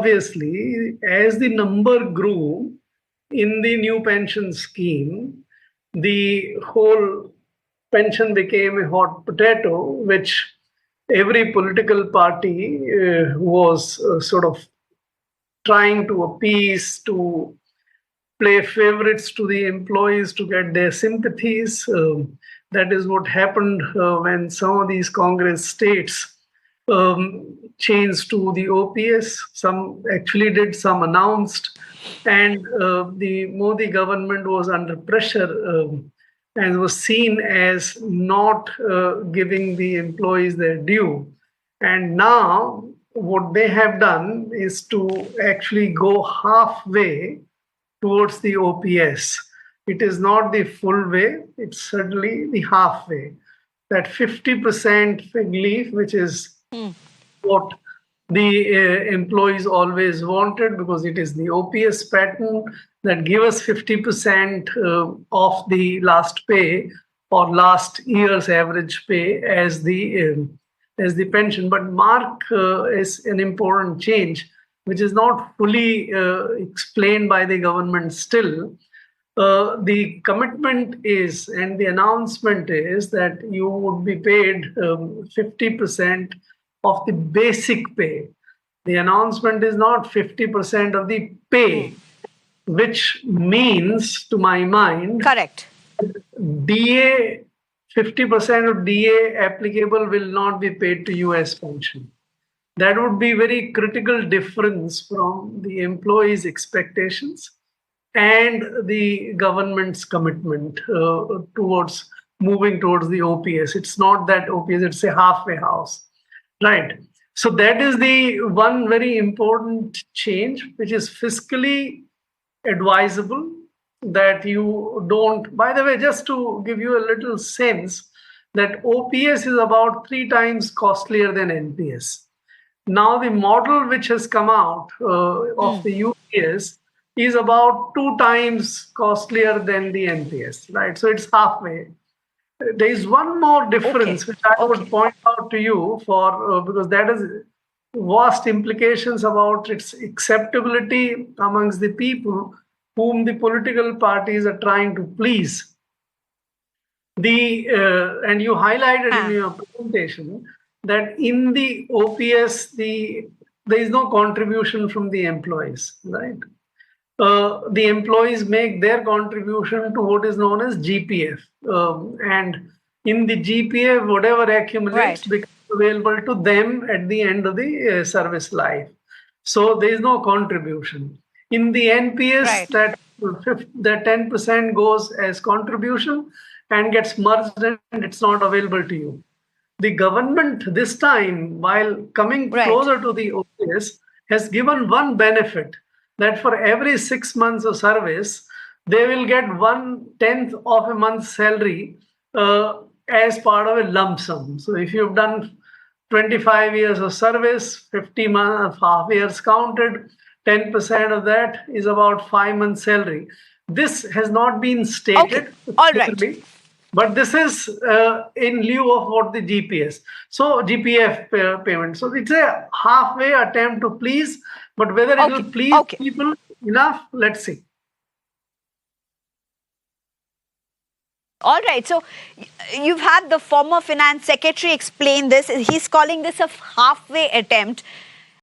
obviously, as the number grew in the new pension scheme, the whole pension became a hot potato, which every political party was sort of trying to appease, to play favorites to the employees to get their sympathies. That is what happened when some of these Congress states changed to the OPS. Some actually did, some announced, and the Modi government was under pressure and was seen as not giving the employees their due. And now, what they have done is to actually go halfway towards the OPS. It is not the full way, it's certainly the halfway. That 50% fig leaf, which is what the employees always wanted, because it is the OPS pattern that give us 50% of the last pay or last year's average pay as the pension. But mark is an important change, which is not fully explained by the government still. The commitment is, and the announcement is, that you would be paid 50% of the basic pay. The announcement is not 50% of the pay, which means, to my mind, correct, DA, 50% of DA applicable will not be paid to US pension. That would be very critical difference from the employees' expectations and the government's commitment towards moving towards the OPS. It's not that OPS, it's a halfway house, right? So that is the one very important change, which is fiscally advisable, that you don't, by the way, just to give you a little sense, that OPS is about 3 times costlier than NPS. Now, the model which has come out of the UPS is about 2 times costlier than the NPS, right? So it's halfway. There is one more difference which I would point out to you for because that has vast implications about its acceptability amongst the people whom the political parties are trying to please. And you highlighted in your presentation that in the OPS, there is no contribution from the employees, right? The employees make their contribution to what is known as GPF. And in the GPF, whatever accumulates becomes available to them at the end of the service life. So there is no contribution. In the NPS, that 10% goes as contribution and gets merged and it's not available to you. The government this time, while coming closer to the OPS, has given one benefit, that for every 6 months of service, they will get 1/10 of a month's salary as part of a lump sum. So if you've done 25 years of service, 50 months, half years counted, 10% of that is about 5 months' salary. This has not been stated. All right. But this is in lieu of what the GPS. So GPF payment. So it's a halfway attempt to please, but whether it will please people enough, let's see. All right. So you've had the former finance secretary explain this. He's calling this a halfway attempt.